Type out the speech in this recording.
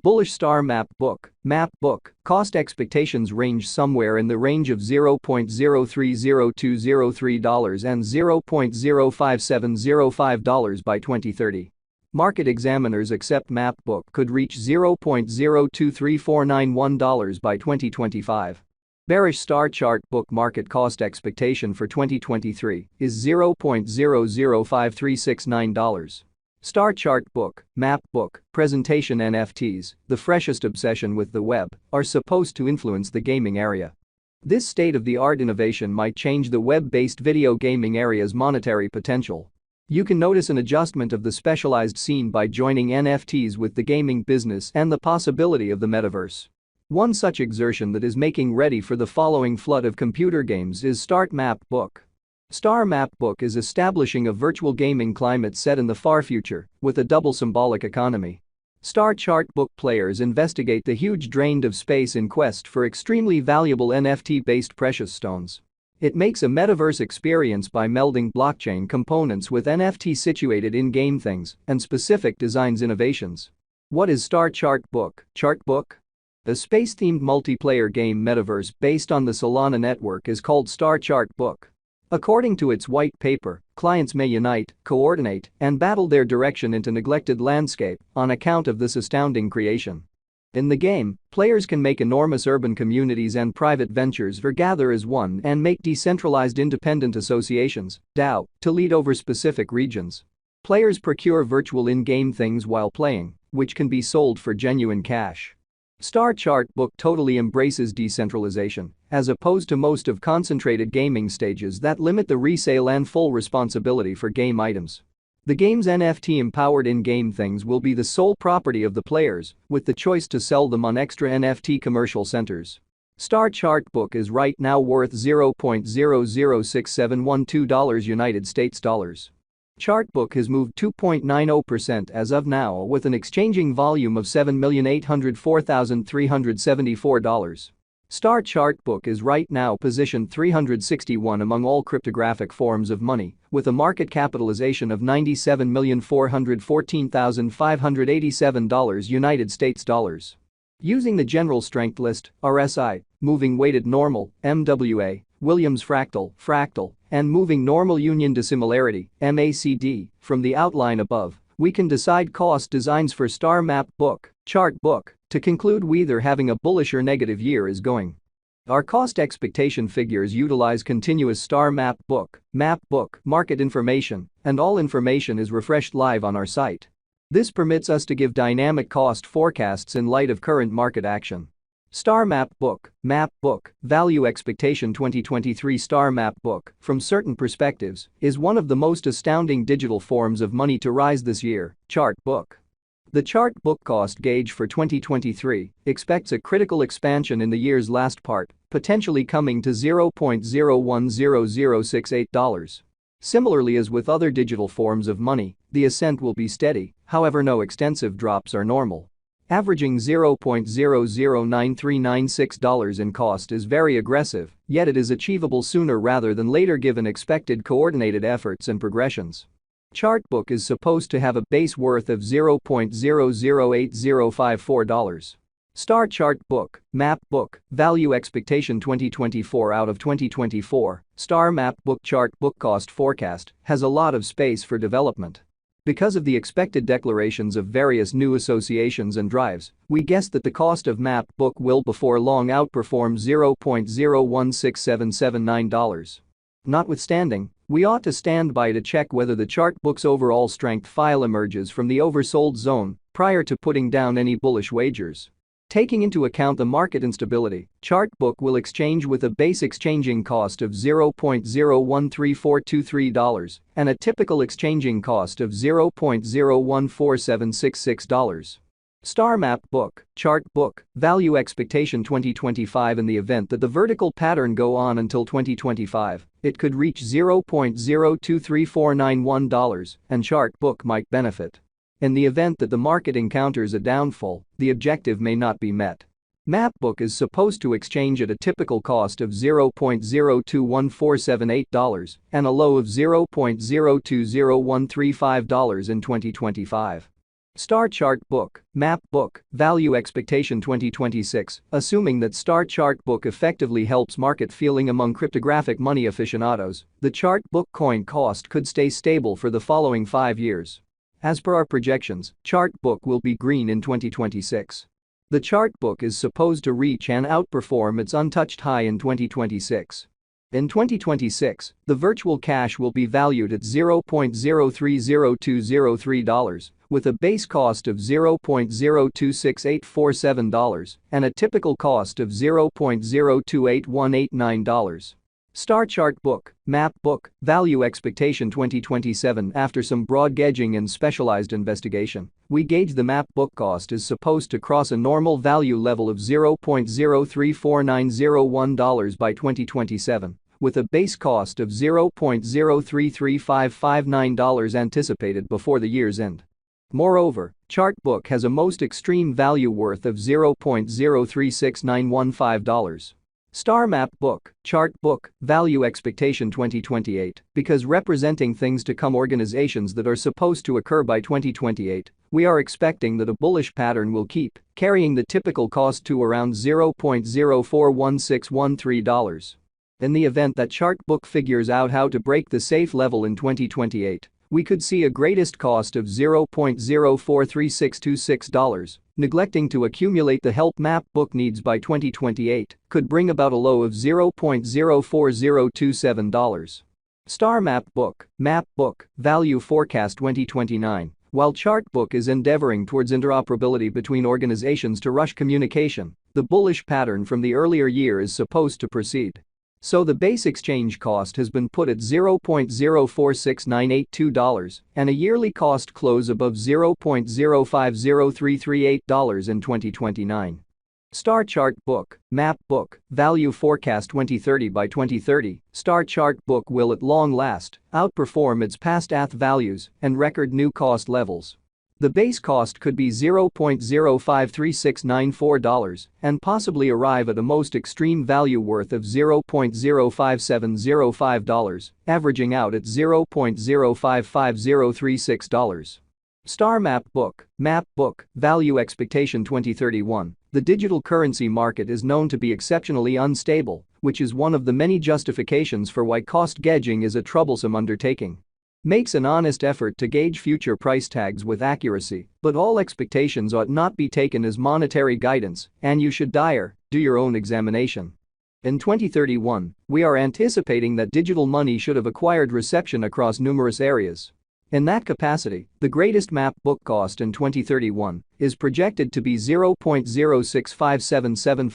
Bullish star map book, cost expectations range somewhere in the range of $0.030203 and $0.05705 by 2030. Market examiners accept map book could reach $0.023491 by 2025. Bearish star chart book market cost expectation for 2023 is $0.005369. Star chart book, map book, presentation NFTs, the freshest obsession with the web, are supposed to influence the gaming area. This state-of-the-art innovation might change the web-based video gaming area's monetary potential. You can notice an adjustment of the specialized scene by joining NFTs with the gaming business and the possibility of the metaverse. One such exertion that is making ready for the following flood of computer games is Start Map Book. Star Map Book is establishing a virtual gaming climate set in the far future, with a double symbolic economy. Star Chart Book players investigate the huge drain of space in quest for extremely valuable NFT-based precious stones. It makes a metaverse experience by melding blockchain components with NFT situated in-game things and specific designs innovations. What is Star Chart Book? A space-themed multiplayer game metaverse based on the Solana network is called Star Chart Book. According to its white paper, clients may unite, coordinate, and battle their direction into neglected landscape on account of this astounding creation. In the game, players can make enormous urban communities and private ventures or gather as one and make decentralized independent associations, DAO, to lead over specific regions. Players procure virtual in-game things while playing, which can be sold for genuine cash. Star Chart Book totally embraces decentralization, as opposed to most of concentrated gaming stages that limit the resale and full responsibility for game items. The game's NFT-empowered in-game things will be the sole property of the players, with the choice to sell them on extra NFT commercial centers. Star Chart Book is right now worth $0.006712 United States dollars. Chartbook has moved 2.90% as of now with an exchanging volume of $7,804,374. Star Chartbook is right now positioned 361 among all cryptographic forms of money, with a market capitalization of $97,414,587 United States dollars. Using the general strength list, RSI, moving weighted normal, MWA, Williams fractal, and moving normal union dissimilarity, MACD, from the outline above, we can decide cost designs for Star Map Book, Chart Book, to conclude whether having a bullish or negative year is going. Our cost expectation figures utilize continuous Star Map Book market information, and all information is refreshed live on our site. This permits us to give dynamic cost forecasts in light of current market action. Star Map Book, Value Expectation 2023 Star Map Book, from certain perspectives, is one of the most astounding digital forms of money to rise this year. Chart Book. The Chart Book cost gauge for 2023 expects a critical expansion in the year's last part, potentially coming to $0.010068. Similarly as with other digital forms of money, the ascent will be steady, however no extensive drops are normal. Averaging $0.009396 in cost is very aggressive, yet it is achievable sooner rather than later given expected coordinated efforts and progressions. Chartbook is supposed to have a base worth of $0.008054. Star Chart Book, Value Expectation 2024 out of 2024, Star Map Book Chart Book Cost Forecast has a lot of space for development. Because of the expected declarations of various new associations and drives, we guess that the cost of Map Book will before long outperform $0.016779. Notwithstanding, we ought to stand by to check whether the chart book's overall strength file emerges from the oversold zone prior to putting down any bullish wagers. Taking into account the market instability, Chartbook will exchange with a base exchanging cost of $0.013423 and a typical exchanging cost of $0.014766. Star Map Book, Chart Book, Value Expectation 2025. In the event that the vertical pattern go on until 2025, it could reach $0.023491 and Chart Book might benefit. In the event that the market encounters a downfall, the objective may not be met. Mapbook is supposed to exchange at a typical cost of $0.021478 and a low of $0.020135 in 2025. Star Chart Book, Map Book, Value Expectation 2026. Assuming that Star Chart Book effectively helps market feeling among cryptographic money aficionados, the chart book coin cost could stay stable for the following 5 years. As per our projections, chart book will be green in 2026. The chart book is supposed to reach and outperform its untouched high in 2026. In 2026, the virtual cash will be valued at $0.030203, with a base cost of $0.026847 and a typical cost of $0.028189. Star Chart Book, Map Book, Value Expectation 2027. After some broad gauging and specialized investigation, we gauge the map book cost is supposed to cross a normal value level of $0.034901 by 2027, with a base cost of $0.033559 anticipated before the year's end. Moreover, chart book has a most extreme value worth of $0.036915. Star Map Book, Chart Book, Value Expectation 2028. Because representing things to come, organizations that are supposed to occur by 2028, we are expecting that a bullish pattern will keep carrying the typical cost to around $0.041613. In the event that chart book figures out how to break the safe level in 2028, we could see a greatest cost of $0.043626. Neglecting to accumulate the help map book needs by 2028 could bring about a low of $0.040027. Star Map Book, Map Book, Value Forecast 2029. While chart book is endeavoring towards interoperability between organizations to rush communication, the bullish pattern from the earlier year is supposed to proceed. So the base exchange cost has been put at $0.046982 and a yearly cost close above $0.050338 in 2029. Star Chart Book, Map Book, Value Forecast 2030. By 2030, Star Chart Book will at long last outperform its past ATH values and record new cost levels. The base cost could be $0.053694 and possibly arrive at a most extreme value worth of $0.05705, averaging out at $0.055036. Star Map Book, Map Book, Value Expectation 2031. The digital currency market is known to be exceptionally unstable, which is one of the many justifications for why cost gauging is a troublesome undertaking. Makes an honest effort to gauge future price tags with accuracy, but all expectations ought not be taken as monetary guidance, and you should do your own examination. In 2031, we are anticipating that digital money should have acquired reception across numerous areas. In that capacity, the greatest map book cost in 2031 is projected to be $0.065775